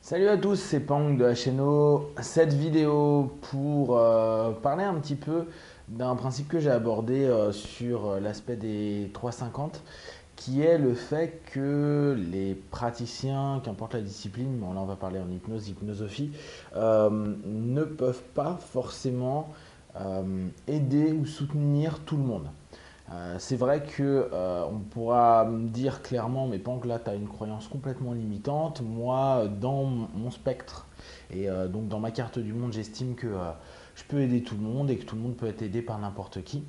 Salut à tous, c'est Pang de HNO. Cette vidéo pour parler un petit peu d'un principe que j'ai abordé sur l'aspect des 350, qui est le fait que les praticiens, qu'importe la discipline, bon là on va parler en hypnose, hypnosophie, ne peuvent pas forcément aider ou soutenir tout le monde. C'est vrai que on pourra me dire clairement, mais Pank, là, tu as une croyance complètement limitante. Moi, dans mon spectre et donc dans ma carte du monde, j'estime que je peux aider tout le monde et que tout le monde peut être aidé par n'importe qui.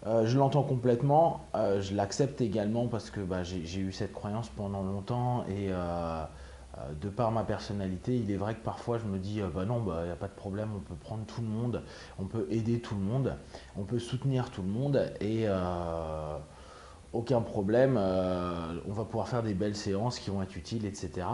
Je l'entends complètement, je l'accepte également parce que j'ai eu cette croyance pendant longtemps et de par ma personnalité, il est vrai que parfois je me dis bah non, bah, il n'y a pas de problème, on peut prendre tout le monde, on peut aider tout le monde, on peut soutenir tout le monde et aucun problème, on va pouvoir faire des belles séances qui vont être utiles, etc.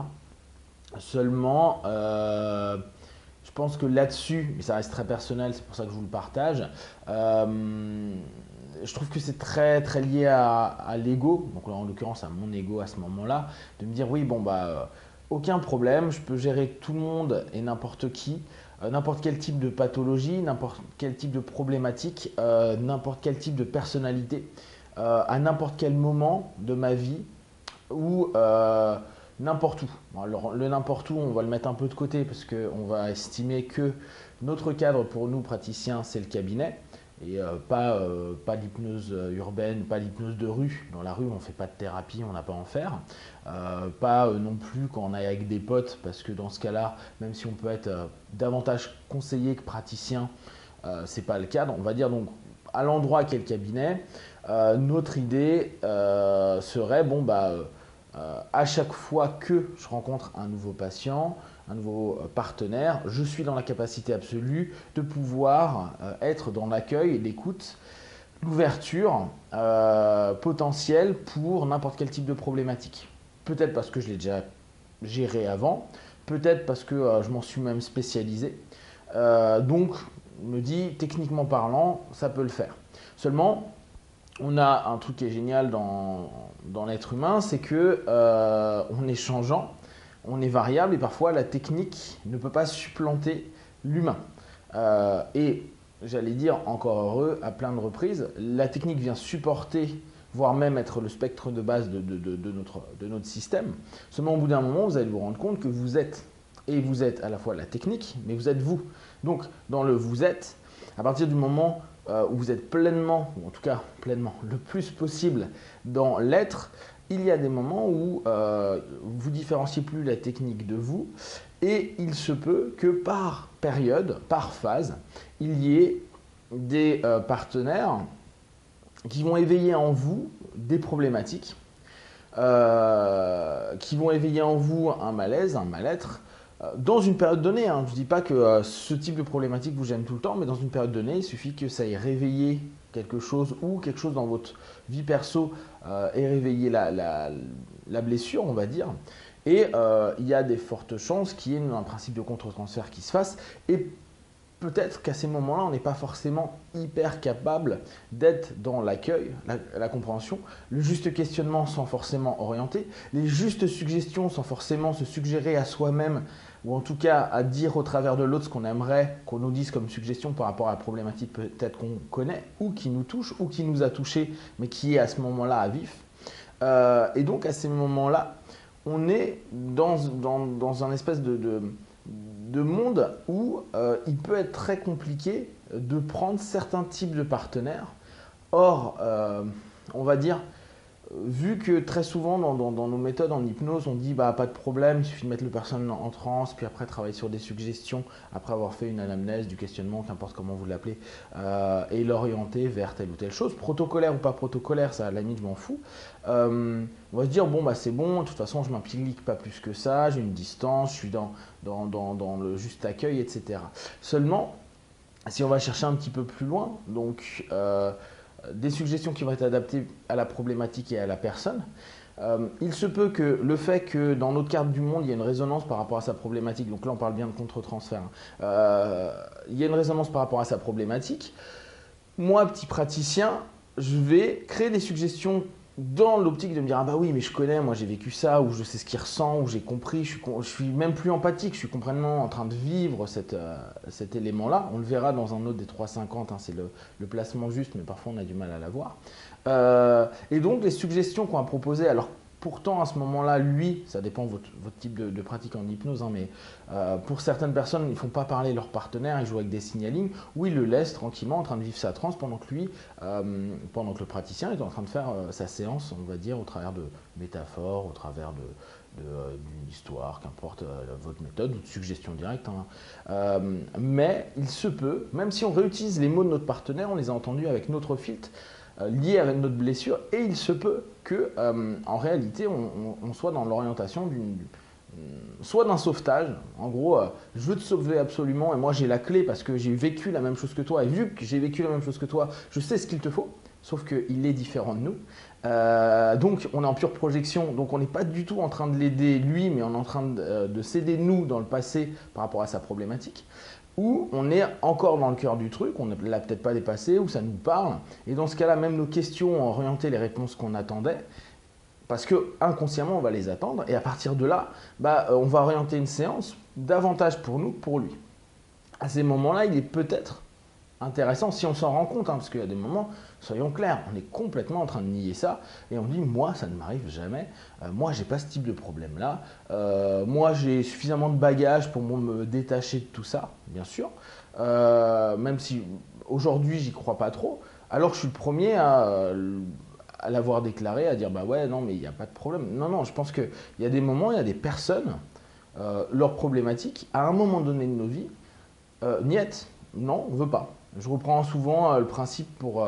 Seulement, je pense que là-dessus, mais ça reste très personnel, c'est pour ça que je vous le partage, je trouve que c'est très, très lié à l'ego, donc là, en l'occurrence à mon ego à ce moment-là, de me dire oui, bon, aucun problème, je peux gérer tout le monde et n'importe qui, n'importe quel type de pathologie, n'importe quel type de problématique, n'importe quel type de personnalité, à n'importe quel moment de ma vie ou n'importe où. Bon, alors, le n'importe où, on va le mettre un peu de côté parce qu'on va estimer que notre cadre pour nous praticiens, c'est le cabinet et pas l'hypnose urbaine, pas l'hypnose de rue. Dans la rue, on ne fait pas de thérapie, on n'a pas à en faire. Pas non plus quand on est avec des potes, parce que dans ce cas-là, même si on peut être davantage conseiller que praticien, c'est pas le cadre. On va dire donc à l'endroit qu'est le cabinet, notre idée serait bon à chaque fois que je rencontre un nouveau patient, un nouveau partenaire, je suis dans la capacité absolue de pouvoir être dans l'accueil, l'écoute, l'ouverture potentielle pour n'importe quel type de problématique. Peut-être parce que je l'ai déjà géré avant, peut-être parce que je m'en suis même spécialisé. Donc, on me dit, techniquement parlant, ça peut le faire. Seulement, on a un truc qui est génial dans l'être humain, c'est que on est changeant, on est variable et parfois la technique ne peut pas supplanter l'humain. Et j'allais dire encore heureux à plein de reprises, la technique vient supporter, voire même être le spectre de base de notre système. Seulement au bout d'un moment, vous allez vous rendre compte que vous êtes, et vous êtes à la fois la technique, mais vous êtes vous. Donc dans le vous êtes, à partir du moment où vous êtes pleinement, ou en tout cas pleinement, le plus possible dans l'être, il y a des moments où vous différenciez plus la technique de vous et il se peut que par période, par phase, il y ait des partenaires qui vont éveiller en vous des problématiques, qui vont éveiller en vous un malaise, un mal-être, dans une période donnée. Hein. Je ne dis pas que ce type de problématique vous gêne tout le temps, mais dans une période donnée, il suffit que ça ait réveillé quelque chose ou quelque chose dans votre vie perso ait réveillé la blessure, on va dire. Et il y a des fortes chances qu'il y ait un principe de contre-transfert qui se fasse. Et peut-être qu'à ces moments-là, on n'est pas forcément hyper capable d'être dans l'accueil, la compréhension, le juste questionnement sans forcément orienter, les justes suggestions sans forcément se suggérer à soi-même, ou en tout cas à dire au travers de l'autre ce qu'on aimerait qu'on nous dise comme suggestion par rapport à la problématique peut-être qu'on connaît, ou qui nous touche, ou qui nous a touché, mais qui est à ce moment-là à vif. Et donc à ces moments-là, on est dans un espèce de monde où il peut être très compliqué de prendre certains types de partenaires. Or, on va dire, vu que très souvent dans nos méthodes en hypnose, on dit pas de problème, il suffit de mettre le personne en transe, puis après travailler sur des suggestions, après avoir fait une anamnèse, du questionnement, qu'importe comment vous l'appelez, et l'orienter vers telle ou telle chose, protocolaire ou pas protocolaire, ça à la limite je m'en fous. On va se dire bon c'est bon, de toute façon je m'implique pas plus que ça, j'ai une distance, je suis dans le juste accueil, etc. Seulement, si on va chercher un petit peu plus loin, donc des suggestions qui vont être adaptées à la problématique et à la personne. Il se peut que le fait que dans notre carte du monde, il y ait une résonance par rapport à sa problématique, donc là on parle bien de contre-transfert, il y a une résonance par rapport à sa problématique. Moi, petit praticien, je vais créer des suggestions dans l'optique de me dire ah bah oui mais je connais, moi j'ai vécu ça, ou je sais ce qu'il ressent, ou j'ai compris, je suis même plus empathique, je suis complètement en train de vivre cet élément-là. On le verra dans un autre des 350, hein, c'est le placement juste, mais parfois on a du mal à l'avoir. Et donc les suggestions qu'on a proposées, alors pourtant à ce moment-là, lui, ça dépend de votre type de pratique en hypnose, hein, mais pour certaines personnes, ils ne font pas parler leur partenaire, ils jouent avec des signalings, ou ils le laissent tranquillement en train de vivre sa transe pendant que lui, pendant que le praticien est en train de faire sa séance, on va dire, au travers de métaphores, au travers d'une histoire, qu'importe votre méthode, ou de suggestions directes. Hein. Mais il se peut, même si on réutilise les mots de notre partenaire, on les a entendus avec notre filtre, lié avec notre blessure, et il se peut que en réalité on soit dans l'orientation soit d'un sauvetage, en gros je veux te sauver absolument et moi j'ai la clé parce que j'ai vécu la même chose que toi, et vu que j'ai vécu la même chose que toi, je sais ce qu'il te faut, sauf qu'il est différent de nous. Donc on est en pure projection, donc on n'est pas du tout en train de l'aider lui, mais on est en train de s'aider nous dans le passé par rapport à sa problématique, ou on est encore dans le cœur du truc, on ne l'a peut-être pas dépassé, ou ça nous parle, et dans ce cas-là, même nos questions ont orienté les réponses qu'on attendait, parce que inconsciemment, on va les attendre, et à partir de là, on va orienter une séance davantage pour nous que pour lui. À ces moments-là, il est peut-être intéressant si on s'en rend compte, hein, parce qu'il y a des moments, soyons clairs, on est complètement en train de nier ça, et on dit moi ça ne m'arrive jamais, moi j'ai pas ce type de problème là, moi j'ai suffisamment de bagages pour me détacher de tout ça, bien sûr, même si aujourd'hui j'y crois pas trop, alors je suis le premier à l'avoir déclaré, à dire bah ouais non mais il n'y a pas de problème. Non, je pense qu'il y a des moments, il y a des personnes, leurs problématiques, à un moment donné de nos vies, niet, non, on ne veut pas. Je reprends souvent le principe pour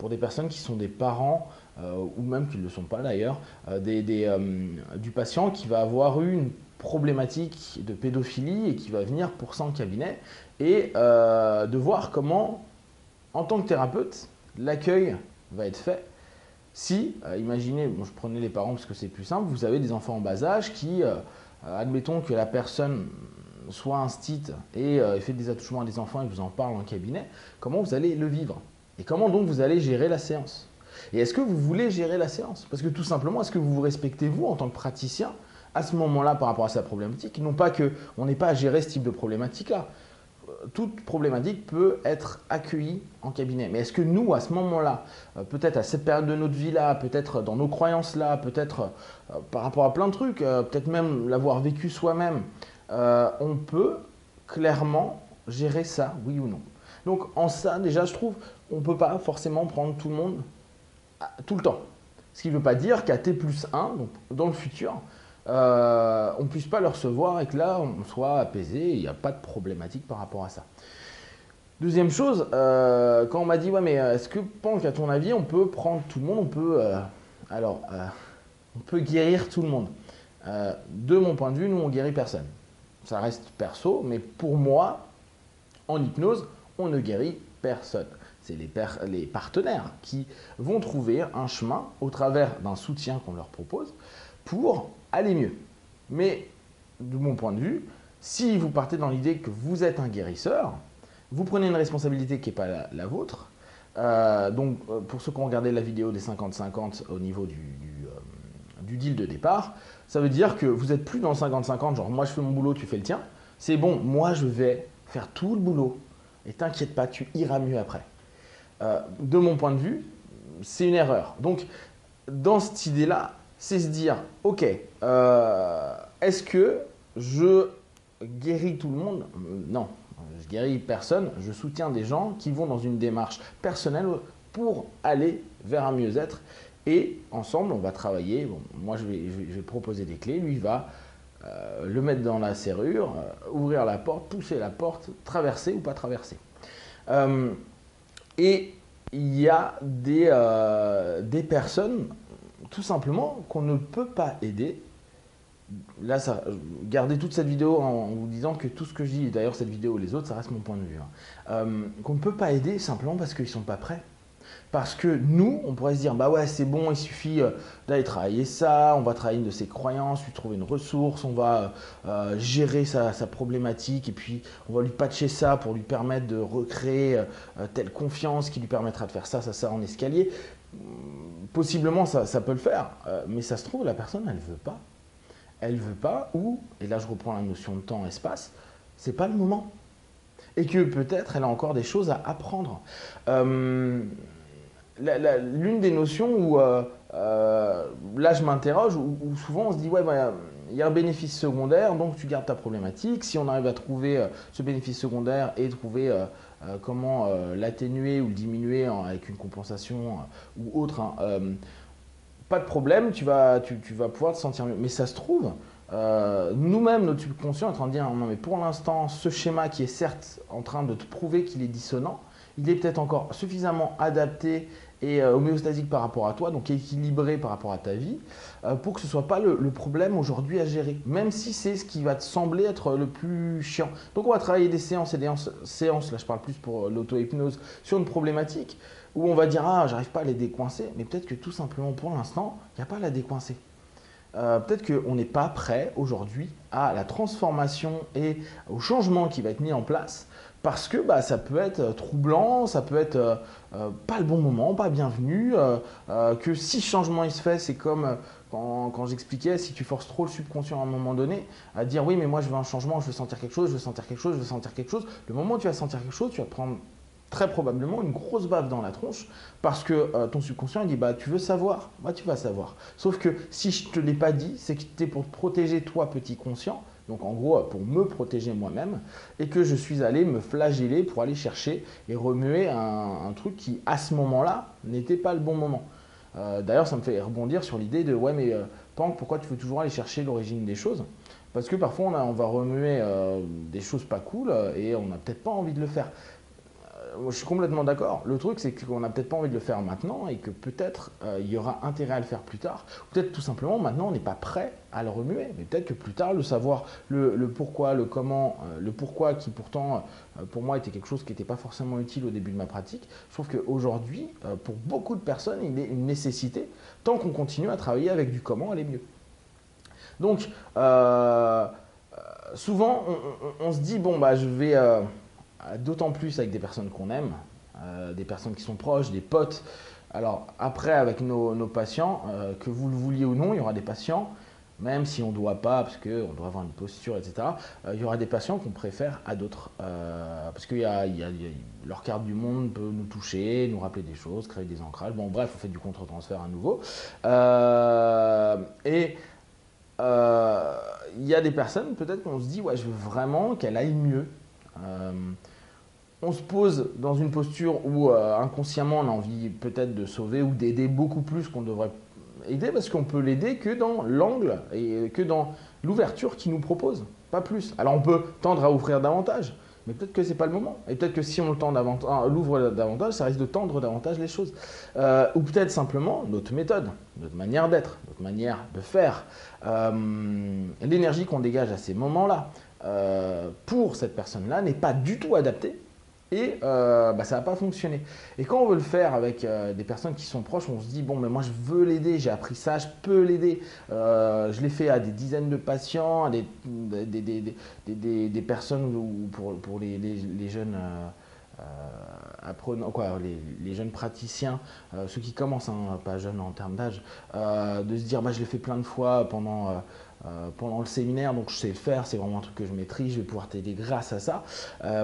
des personnes qui sont des parents, ou même qui ne le sont pas d'ailleurs, du patient qui va avoir eu une problématique de pédophilie et qui va venir pour ça en cabinet, et de voir comment, en tant que thérapeute, l'accueil va être fait. Si, imaginez, bon, je prenais les parents parce que c'est plus simple, vous avez des enfants en bas âge qui, admettons que la personne soit instite et fait des attouchements à des enfants et vous en parle en cabinet, comment vous allez le vivre? Et comment donc vous allez gérer la séance? Et est-ce que vous voulez gérer la séance? Parce que tout simplement, est-ce que vous vous respectez vous en tant que praticien à ce moment-là par rapport à sa problématique? Non pas qu'on n'ait pas à gérer ce type de problématique-là. Toute problématique peut être accueillie en cabinet. Mais est-ce que nous, à ce moment-là, peut-être à cette période de notre vie-là, peut-être dans nos croyances-là, peut-être par rapport à plein de trucs, peut-être même l'avoir vécu soi-même, on peut clairement gérer ça, oui ou non. Donc en ça, déjà, je trouve, on ne peut pas forcément prendre tout le monde tout le temps. Ce qui ne veut pas dire qu'à T+1, donc dans le futur, on ne puisse pas le recevoir et que là, on soit apaisé, il n'y a pas de problématique par rapport à ça. Deuxième chose, quand on m'a dit, ouais, mais est-ce que, Pank, à ton avis, on peut prendre tout le monde, on peut guérir tout le monde. De mon point de vue, nous, on guérit personne. Ça reste perso, mais pour moi, en hypnose, on ne guérit personne. C'est les partenaires qui vont trouver un chemin au travers d'un soutien qu'on leur propose pour aller mieux. Mais de mon point de vue, si vous partez dans l'idée que vous êtes un guérisseur, vous prenez une responsabilité qui n'est pas la vôtre. Donc, pour ceux qui ont regardé la vidéo des 50-50 au niveau du deal de départ, ça veut dire que vous n'êtes plus dans le 50-50, genre moi je fais mon boulot, tu fais le tien. C'est bon, moi je vais faire tout le boulot et t'inquiète pas, tu iras mieux après. De mon point de vue, c'est une erreur. Donc, dans cette idée-là, c'est se dire, ok, est-ce que je guéris tout le monde? Non, je guéris personne. Je soutiens des gens qui vont dans une démarche personnelle pour aller vers un mieux-être. Et ensemble, on va travailler. Bon, moi, je vais proposer des clés. Lui, il va le mettre dans la serrure, ouvrir la porte, pousser la porte, traverser ou pas traverser. Et il y a des personnes, tout simplement, qu'on ne peut pas aider. Là, gardez toute cette vidéo en vous disant que tout ce que je dis, et d'ailleurs cette vidéo ou les autres, ça reste mon point de vue, hein, qu'on ne peut pas aider simplement parce qu'ils ne sont pas prêts. Parce que nous, on pourrait se dire, bah ouais, c'est bon, il suffit d'aller travailler ça, on va travailler une de ses croyances, lui trouver une ressource, on va gérer sa problématique et puis on va lui patcher ça pour lui permettre de recréer telle confiance qui lui permettra de faire ça en escalier. Possiblement, ça peut le faire, mais ça se trouve, la personne, elle ne veut pas. Elle ne veut pas, ou, et là je reprends la notion de temps-espace, c'est pas le moment. Et que peut-être elle a encore des choses à apprendre. L'une des notions où là je m'interroge, où souvent on se dit ouais, bah, il y a un bénéfice secondaire, donc tu gardes ta problématique. Si on arrive à trouver ce bénéfice secondaire et trouver comment l'atténuer ou le diminuer avec une compensation ou autre, hein, pas de problème, tu vas pouvoir te sentir mieux. Mais ça se trouve, nous-mêmes, notre subconscient est en train de dire non, mais pour l'instant, ce schéma qui est certes en train de te prouver qu'il est dissonant, il est peut-être encore suffisamment adapté et homéostasique par rapport à toi, donc équilibré par rapport à ta vie, pour que ce ne soit pas le problème aujourd'hui à gérer, même si c'est ce qui va te sembler être le plus chiant. Donc on va travailler des séances et des séances, là je parle plus pour l'auto-hypnose, sur une problématique où on va dire ah j'arrive pas à les décoincer, mais peut-être que tout simplement pour l'instant, il n'y a pas à la décoincer. Peut-être qu'on n'est pas prêt aujourd'hui à la transformation et au changement qui va être mis en place parce que bah, ça peut être troublant, ça peut être pas le bon moment, pas bienvenu, que si changement il se fait, c'est comme quand j'expliquais, si tu forces trop le subconscient à un moment donné à dire oui mais moi je veux un changement, je veux sentir quelque chose, je veux sentir quelque chose, je veux sentir quelque chose, le moment où tu vas sentir quelque chose, tu vas te prendre très probablement une grosse baffe dans la tronche parce que ton subconscient il dit bah tu veux savoir, bah tu vas savoir. Sauf que si je te l'ai pas dit, c'est que c'était pour te protéger toi petit conscient, donc en gros pour me protéger moi-même et que je suis allé me flageller pour aller chercher et remuer un truc qui à ce moment-là n'était pas le bon moment. D'ailleurs ça me fait rebondir sur l'idée de ouais mais Pank, pourquoi tu veux toujours aller chercher l'origine des choses? Parce que parfois on va remuer des choses pas cool et on n'a peut-être pas envie de le faire. Je suis complètement d'accord. Le truc, c'est qu'on n'a peut-être pas envie de le faire maintenant et que peut-être il y aura intérêt à le faire plus tard. Peut-être tout simplement maintenant on n'est pas prêt à le remuer. Mais peut-être que plus tard, le savoir, le pourquoi, le comment, le pourquoi qui pourtant pour moi était quelque chose qui n'était pas forcément utile au début de ma pratique. Je trouve qu'aujourd'hui, pour beaucoup de personnes, il est une nécessité tant qu'on continue à travailler avec du comment aller mieux. Donc, souvent, on se dit, bon, bah, je vais d'autant plus avec des personnes qu'on aime, des personnes qui sont proches, des potes. Alors après, avec nos patients, que vous le vouliez ou non, il y aura des patients, même si on ne doit pas, parce qu'on doit avoir une posture, etc., il y aura des patients qu'on préfère à d'autres. Parce que leur carte du monde peut nous toucher, nous rappeler des choses, créer des ancrages. Bon, bref, on fait du contre-transfert à nouveau. Il y a des personnes, peut-être qu'on se dit, ouais, je veux vraiment qu'elle aille mieux. On se pose dans une posture où inconsciemment on a envie peut-être de sauver ou d'aider beaucoup plus qu'on devrait aider parce qu'on peut l'aider que dans l'angle et que dans l'ouverture qu'il nous propose, pas plus. Alors on peut tendre à ouvrir davantage, mais peut-être que ce n'est pas le moment. Et peut-être que si on l'ouvre davantage, ça risque de tendre davantage les choses. Ou peut-être simplement notre méthode, notre manière d'être, notre manière de faire, l'énergie qu'on dégage à ces moments-là pour cette personne-là n'est pas du tout adaptée et ça ne va pas fonctionner. Et quand on veut le faire avec des personnes qui sont proches, on se dit bon mais moi je veux l'aider, j'ai appris ça, je peux l'aider. Je l'ai fait à des dizaines de patients, à des personnes ou pour les jeunes apprenants, quoi, les jeunes praticiens, ceux qui commencent, hein, pas jeunes en termes d'âge, de se dire bah, je l'ai fait plein de fois pendant le séminaire, donc je sais le faire, c'est vraiment un truc que je maîtrise, je vais pouvoir t'aider grâce à ça.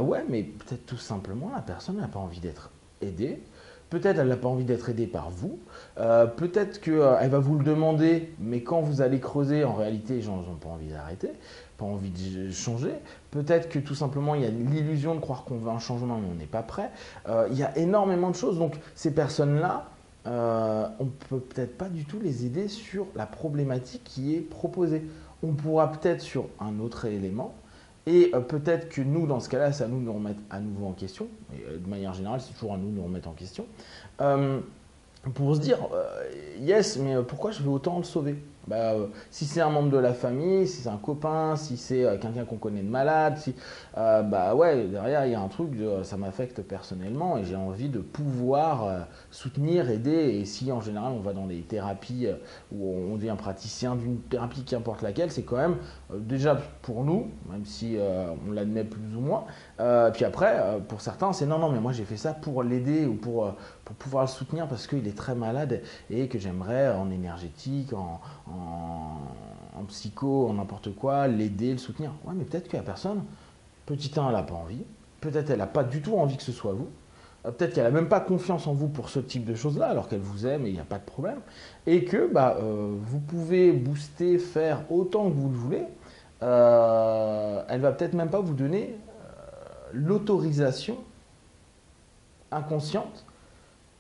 Ouais, mais peut-être tout simplement, la personne n'a pas envie d'être aidée. Peut-être elle n'a pas envie d'être aidée par vous. Peut-être qu'elle va vous le demander, mais quand vous allez creuser, en réalité, les gens n'ont pas envie d'arrêter, pas envie de changer. Peut-être que tout simplement, il y a l'illusion de croire qu'on veut un changement, mais on n'est pas prêt. Il y a énormément de choses. Donc, ces personnes-là, on ne peut peut-être pas du tout les aider sur la problématique qui est proposée. On pourra peut-être sur un autre élément et peut-être que nous, dans ce cas-là, c'est à nous de nous remettre à nouveau en question. Et, de manière générale, c'est toujours à nous de nous remettre en question. Pour se dire, yes, mais pourquoi je veux autant le sauver? Si c'est un membre de la famille, si c'est un copain, si c'est quelqu'un qu'on connaît de malade, ouais, derrière il y a un truc de ça m'affecte personnellement et j'ai envie de pouvoir soutenir, aider. Et si en général on va dans des thérapies où on devient praticien d'une thérapie, qu'importe laquelle, c'est quand même déjà pour nous, même si on l'admet plus ou moins. Puis après, pour certains, c'est non, mais moi j'ai fait ça pour l'aider ou pour pouvoir le soutenir parce qu'il est très malade et que j'aimerais en énergétique, en psycho, en n'importe quoi, l'aider, le soutenir. Ouais, mais peut-être que la personne, petit 1, elle n'a pas envie, peut-être elle n'a pas du tout envie que ce soit vous, peut-être qu'elle n'a même pas confiance en vous pour ce type de choses-là, alors qu'elle vous aime et il n'y a pas de problème, et que vous pouvez booster, faire autant que vous le voulez, elle va peut-être même pas vous donner l'autorisation inconsciente,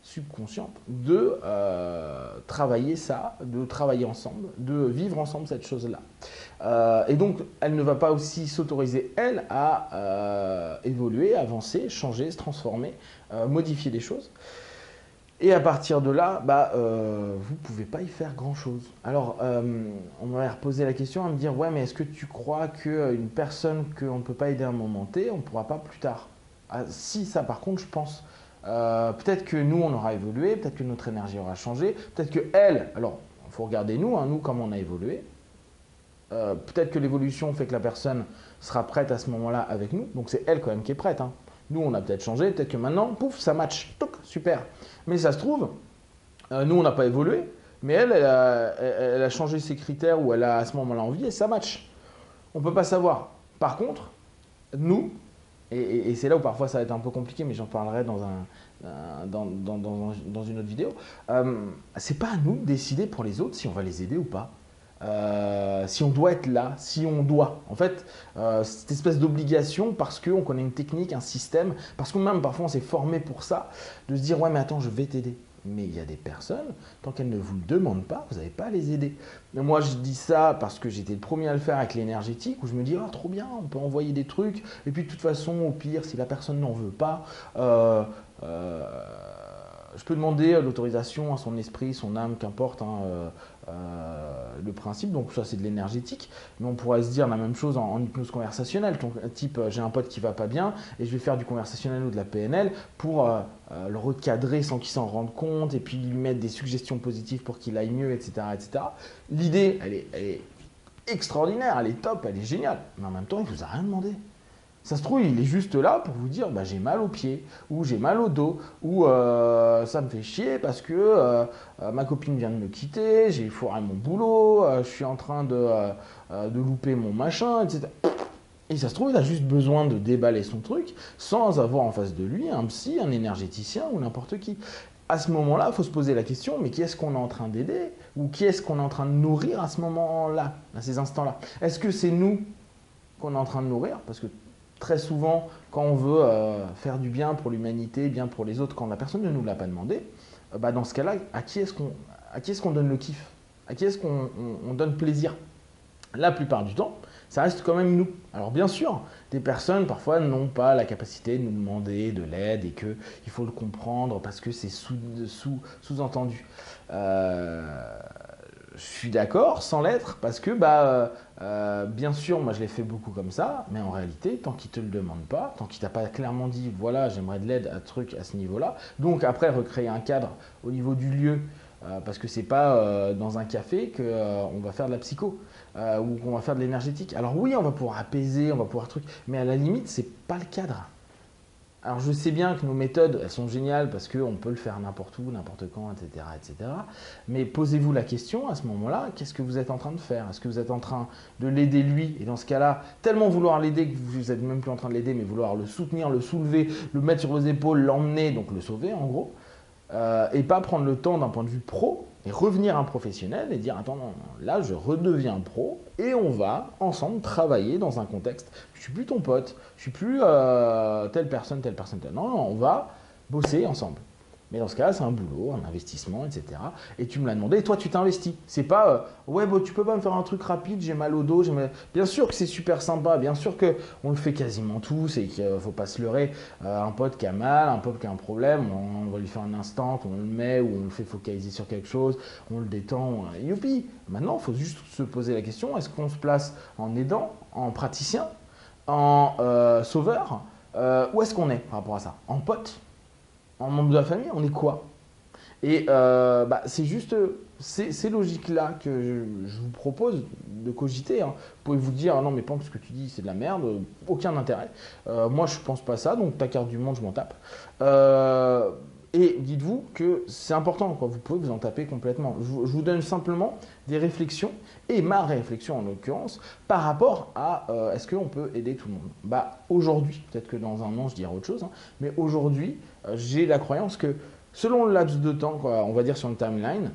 subconsciente, de travailler ça, de travailler ensemble, de vivre ensemble cette chose-là. Et donc, elle ne va pas aussi s'autoriser, elle, à évoluer, avancer, changer, se transformer, modifier les choses. Et à partir de là, vous ne pouvez pas y faire grand-chose. Alors, on m'aurait reposé la question à me dire, ouais, mais est-ce que tu crois qu'une personne qu'on ne peut pas aider à un moment T, on ne pourra pas plus tard? Ah, si, ça par contre, je pense. Peut-être que nous, on aura évolué, peut-être que notre énergie aura changé, peut-être que elle, alors, il faut regarder nous, hein, nous, comment on a évolué. Peut-être que l'évolution fait que la personne sera prête à ce moment-là avec nous, donc c'est elle quand même qui est prête, hein. Nous, on a peut-être changé, peut-être que maintenant, pouf, ça match, toc, super. Mais ça se trouve, nous, on n'a pas évolué, mais elle a changé ses critères ou elle a à ce moment-là envie et ça match. On ne peut pas savoir. Par contre, nous, et c'est là où parfois ça va être un peu compliqué, mais j'en parlerai dans une autre vidéo, c'est pas à nous de décider pour les autres si on va les aider ou pas. Si on doit être là, si on doit. En fait, cette espèce d'obligation parce qu'on connaît une technique, un système, parce que même parfois on s'est formé pour ça, de se dire ouais mais attends je vais t'aider. Mais il y a des personnes, tant qu'elles ne vous le demandent pas, vous n'avez pas à les aider. Mais moi je dis ça parce que j'étais le premier à le faire avec l'énergétique, où je me dis oh trop bien, on peut envoyer des trucs, et puis de toute façon au pire si la personne n'en veut pas, je peux demander l'autorisation à son esprit, son âme, qu'importe, hein, le principe. Donc ça c'est de l'énergétique, mais on pourrait se dire la même chose en hypnose conversationnelle. Donc, type j'ai un pote qui va pas bien et je vais faire du conversationnel ou de la PNL pour le recadrer sans qu'il s'en rende compte et puis lui mettre des suggestions positives pour qu'il aille mieux, etc., etc. L'idée elle est extraordinaire, elle est top, elle est géniale, mais en même temps il vous a rien demandé. Ça se trouve, il est juste là pour vous dire j'ai mal au pied, ou j'ai mal au dos, ou ça me fait chier parce que ma copine vient de me quitter, j'ai foiré mon boulot, je suis en train de louper mon machin, etc. Et ça se trouve, il a juste besoin de déballer son truc sans avoir en face de lui un psy, un énergéticien ou n'importe qui. À ce moment-là, il faut se poser la question, mais qui est-ce qu'on est en train d'aider? Ou qui est-ce qu'on est en train de nourrir à ce moment-là, à ces instants-là? Est-ce que c'est nous qu'on est en train de nourrir? Parce que très souvent, quand on veut faire du bien pour l'humanité, bien pour les autres, quand la personne ne nous l'a pas demandé, dans ce cas-là, à qui est-ce qu'on donne le kiff? À qui est-ce qu'on donne plaisir? La plupart du temps, ça reste quand même nous. Alors bien sûr, des personnes parfois n'ont pas la capacité de nous demander de l'aide et qu'il faut le comprendre parce que c'est sous-entendu. Je suis d'accord, sans l'être, parce que bien sûr, moi je l'ai fait beaucoup comme ça, mais en réalité, tant qu'il ne te le demande pas, tant qu'il t'a pas clairement dit, voilà, j'aimerais de l'aide à ce niveau-là, donc après recréer un cadre au niveau du lieu, parce que c'est pas dans un café qu'on va faire de la psycho ou qu'on va faire de l'énergétique. Alors oui, on va pouvoir apaiser, on va pouvoir mais à la limite, c'est pas le cadre. Alors je sais bien que nos méthodes, elles sont géniales parce qu'on peut le faire n'importe où, n'importe quand, etc., etc. Mais posez-vous la question à ce moment-là, qu'est-ce que vous êtes en train de faire? Est-ce que vous êtes en train de l'aider lui? Et dans ce cas-là, tellement vouloir l'aider que vous n'êtes même plus en train de l'aider, mais vouloir le soutenir, le soulever, le mettre sur vos épaules, l'emmener, donc le sauver en gros. Et pas prendre le temps d'un point de vue pro et revenir un professionnel et dire attends, non, là je redeviens pro et on va ensemble travailler dans un contexte. Je suis plus ton pote, je suis plus telle personne, telle personne, telle. Non, non, on va bosser ensemble. Mais dans ce cas-là, c'est un boulot, un investissement, etc. Et tu me l'as demandé et toi, tu t'investis. C'est pas ouais, tu peux pas me faire un truc rapide, j'ai mal au dos. Bien sûr que c'est super sympa, bien sûr qu'on le fait quasiment tous et qu'il ne faut pas se leurrer. Un pote qui a mal, un pote qui a un problème, on va lui faire un instant, on le met ou on le fait focaliser sur quelque chose, on le détend, youpi. Maintenant, il faut juste se poser la question, est-ce qu'on se place en aidant, en praticien, en sauveur, où est-ce qu'on est par rapport à ça? En pote? En membre de la famille, on est quoi? Et c'est juste ces logiques-là que je vous propose de cogiter, hein. Vous pouvez vous dire, ah non mais pense ce que tu dis, c'est de la merde, aucun intérêt. Moi je pense pas ça, donc ta carte du monde, je m'en tape. Et dites-vous que c'est important, quoi. Vous pouvez vous en taper complètement. Je vous donne simplement des réflexions, et ma réflexion en l'occurrence, par rapport à est-ce qu'on peut aider tout le monde. Bah, aujourd'hui, peut-être que dans un an je dirai autre chose, hein, mais aujourd'hui, j'ai la croyance que selon le laps de temps, quoi, on va dire sur le timeline,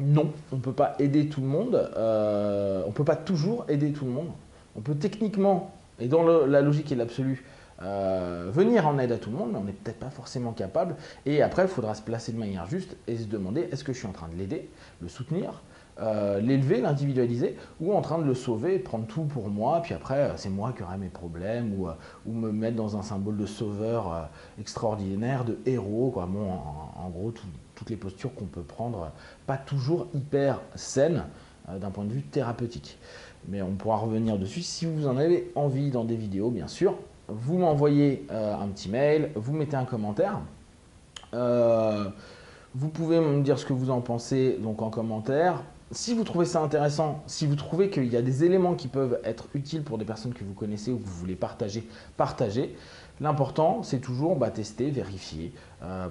non, on ne peut pas aider tout le monde, on ne peut pas toujours aider tout le monde. On peut techniquement, et dans la logique et l'absolu, venir en aide à tout le monde, mais on n'est peut-être pas forcément capable. Et après, il faudra se placer de manière juste et se demander, est-ce que je suis en train de l'aider, le soutenir, l'élever, l'individualiser, ou en train de le sauver, prendre tout pour moi, puis après, c'est moi qui aurai mes problèmes, ou me mettre dans un symbole de sauveur extraordinaire, de héros, quoi. Bon, en gros, toutes les postures qu'on peut prendre, pas toujours hyper saines d'un point de vue thérapeutique. Mais on pourra revenir dessus si vous en avez envie dans des vidéos, bien sûr. Vous m'envoyez un petit mail, vous mettez un commentaire. Vous pouvez me dire ce que vous en pensez donc en commentaire. Si vous trouvez ça intéressant, si vous trouvez qu'il y a des éléments qui peuvent être utiles pour des personnes que vous connaissez ou que vous voulez partager, partagez. L'important, c'est toujours tester, vérifier,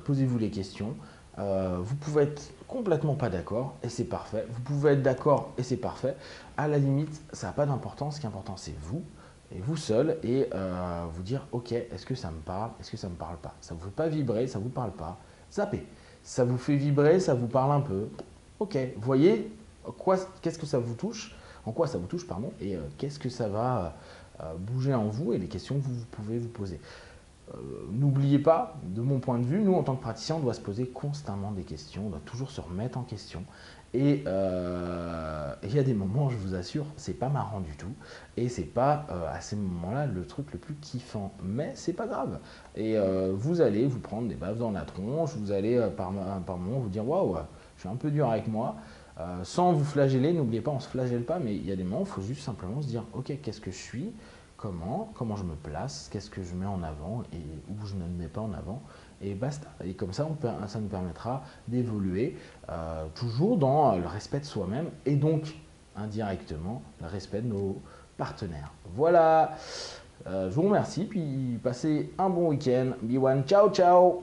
posez-vous les questions. Vous pouvez être complètement pas d'accord et c'est parfait. Vous pouvez être d'accord et c'est parfait. À la limite, ça n'a pas d'importance. Ce qui est important, c'est vous et vous seul et vous dire ok, est-ce que ça me parle, est-ce que ça me parle pas. Ça vous fait pas vibrer, ça vous parle pas. Zappez. Ça vous fait vibrer, ça vous parle un peu. Ok, voyez qu'est-ce que ça vous touche, en quoi ça vous touche, pardon, et qu'est-ce que ça va bouger en vous et les questions que vous pouvez vous poser. N'oubliez pas, de mon point de vue, nous en tant que praticiens, on doit se poser constamment des questions, on doit toujours se remettre en question. Et il y a des moments, je vous assure, c'est pas marrant du tout. Et c'est pas à ces moments-là le truc le plus kiffant. Mais c'est pas grave. Et vous allez vous prendre des baffes dans la tronche, vous allez par moments vous dire waouh, je suis un peu dur avec moi. Sans vous flageller, n'oubliez pas, on ne se flagelle pas, mais il y a des moments où il faut juste simplement se dire ok, qu'est-ce que je suis, comment je me place, qu'est-ce que je mets en avant et où je ne le mets pas en avant, et basta. Et comme ça, ça nous permettra d'évoluer toujours dans le respect de soi-même et donc indirectement le respect de nos partenaires. Voilà, je vous remercie, puis passez un bon week-end. Biwan, ciao ciao.